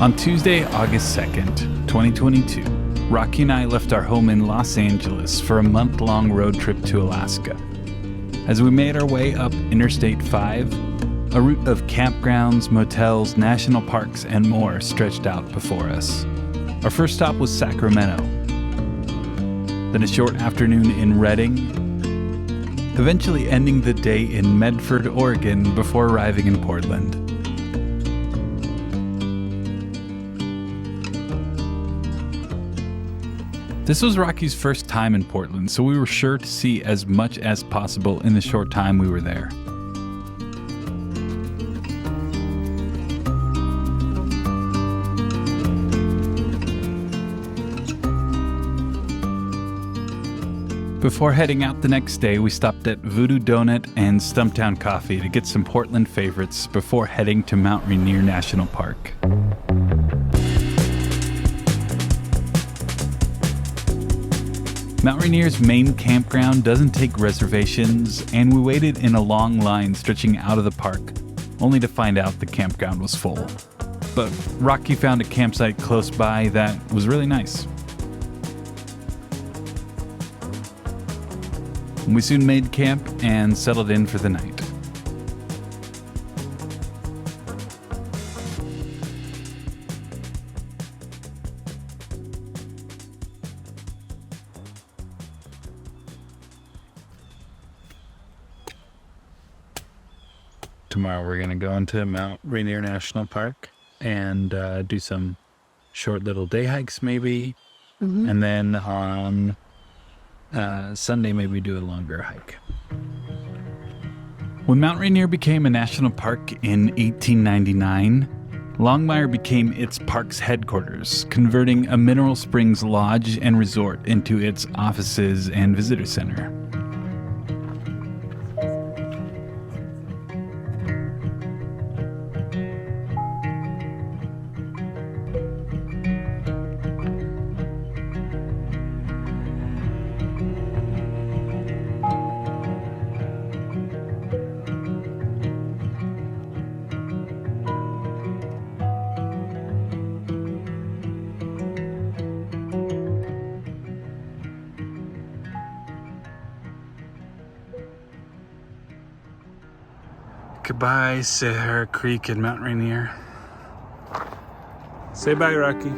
On Tuesday, August 2nd, 2022, Rocky and I left our home in Los Angeles for a month-long road trip to Alaska. As we made our way up Interstate 5, a route of campgrounds, motels, national parks, and more stretched out before us. Our first stop was Sacramento, then a short afternoon in Redding, eventually ending the day in Medford, Oregon before arriving in Portland. This was Rocky's first time in Portland, so we were sure to see as much as possible in the short time we were there. Before heading out the next day, we stopped at Voodoo Donut and Stumptown Coffee to get some Portland favorites before heading to Mount Rainier National Park. Mount Rainier's main campground doesn't take reservations, and we waited in a long line stretching out of the park, only to find out the campground was full. But Rocky found a campsite close by that was really nice. We soon made camp and settled in for the night. Tomorrow we're going to go into Mount Rainier National Park and do some short little day hikes maybe. Mm-hmm. And then on Sunday maybe do a longer hike. When Mount Rainier became a national park in 1899, Longmire became its park's headquarters, converting a mineral springs lodge and resort into its offices and visitor center. Goodbye, Sahara Creek and Mount Rainier. Say bye, Rocky.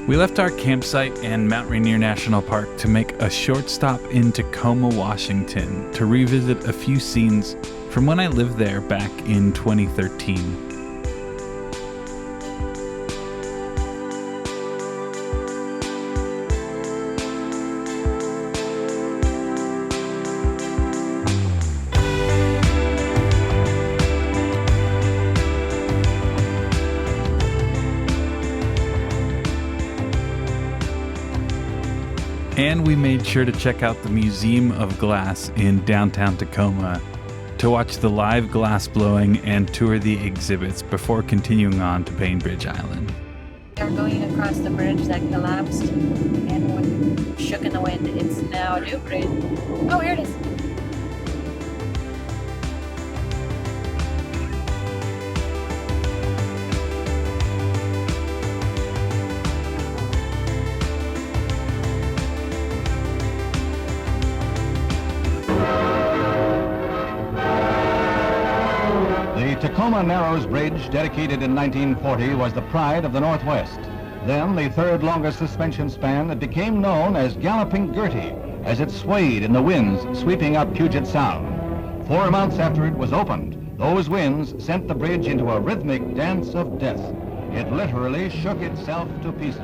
We left our campsite and Mount Rainier National Park to make a short stop in Tacoma, Washington to revisit a few scenes from when I lived there back in 2013. And we made sure to check out the Museum of Glass in downtown Tacoma to watch the live glass blowing and tour the exhibits before continuing on to Bainbridge Island. We're going across the bridge that collapsed and shook in the wind. It's now a new bridge. Oh, here it is. The Tacoma Narrows Bridge, dedicated in 1940, was the pride of the Northwest. Then, the third longest suspension span, it became known as Galloping Gertie, as it swayed in the winds sweeping up Puget Sound. 4 months after it was opened, those winds sent the bridge into a rhythmic dance of death. It literally shook itself to pieces.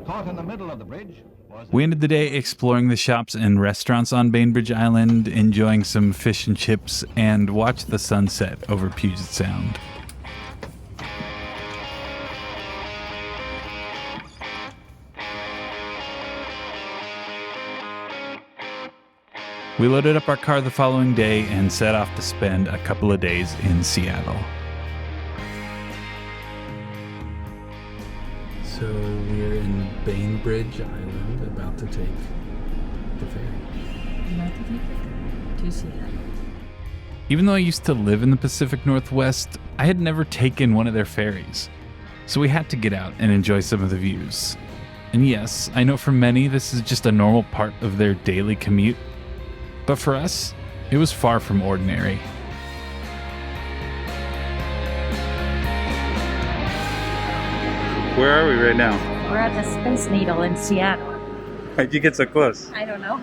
Caught in the middle of the bridge was... We ended the day exploring the shops and restaurants on Bainbridge Island, enjoying some fish and chips, and watched the sunset over Puget Sound. We loaded up our car the following day and set off to spend a couple of days in Seattle. So we're in Bainbridge Island, about to take the ferry. About to take it to Seattle. Even though I used to live in the Pacific Northwest, I had never taken one of their ferries. So we had to get out and enjoy some of the views. And yes, I know for many this is just a normal part of their daily commute, but for us, it was far from ordinary. Where are we right now? We're at the Space Needle in Seattle. How'd you get so close? I don't know.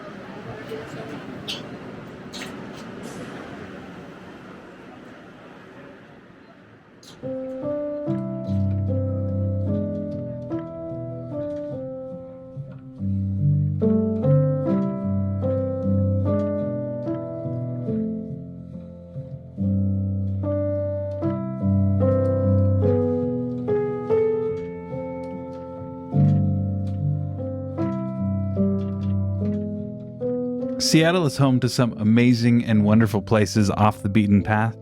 Seattle is home to some amazing and wonderful places off the beaten path,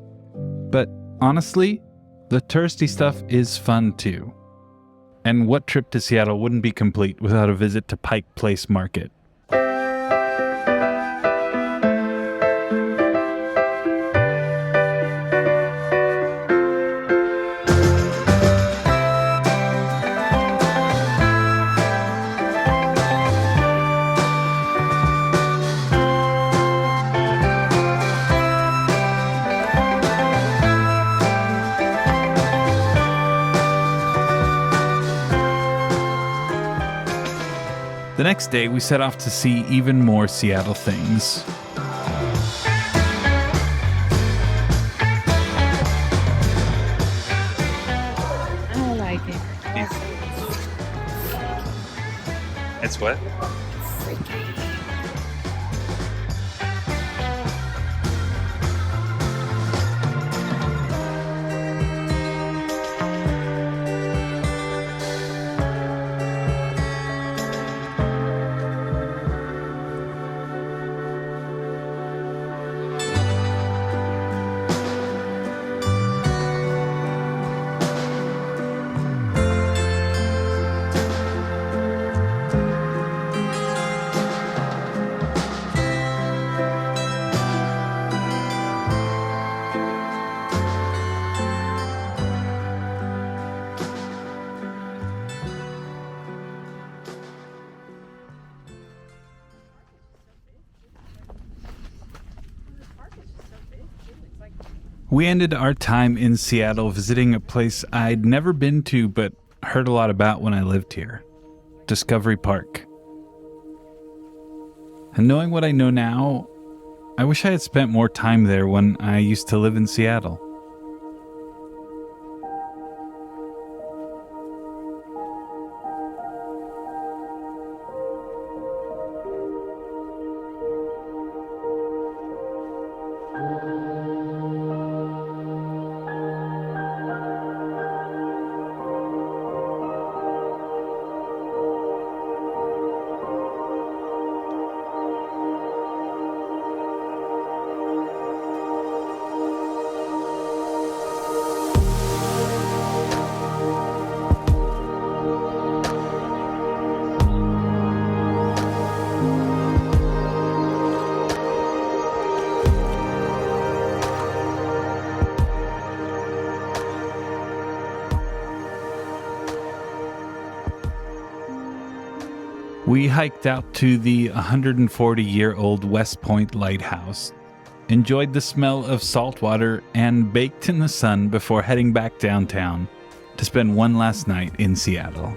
but honestly, the touristy stuff is fun too. And what trip to Seattle wouldn't be complete without a visit to Pike Place Market? The next day, we set off to see even more Seattle things. I like it. It's what? We ended our time in Seattle visiting a place I'd never been to but heard a lot about when I lived here, Discovery Park. And knowing what I know now, I wish I had spent more time there when I used to live in Seattle. We hiked out to the 140-year-old West Point Lighthouse, enjoyed the smell of salt water, and baked in the sun before heading back downtown to spend one last night in Seattle.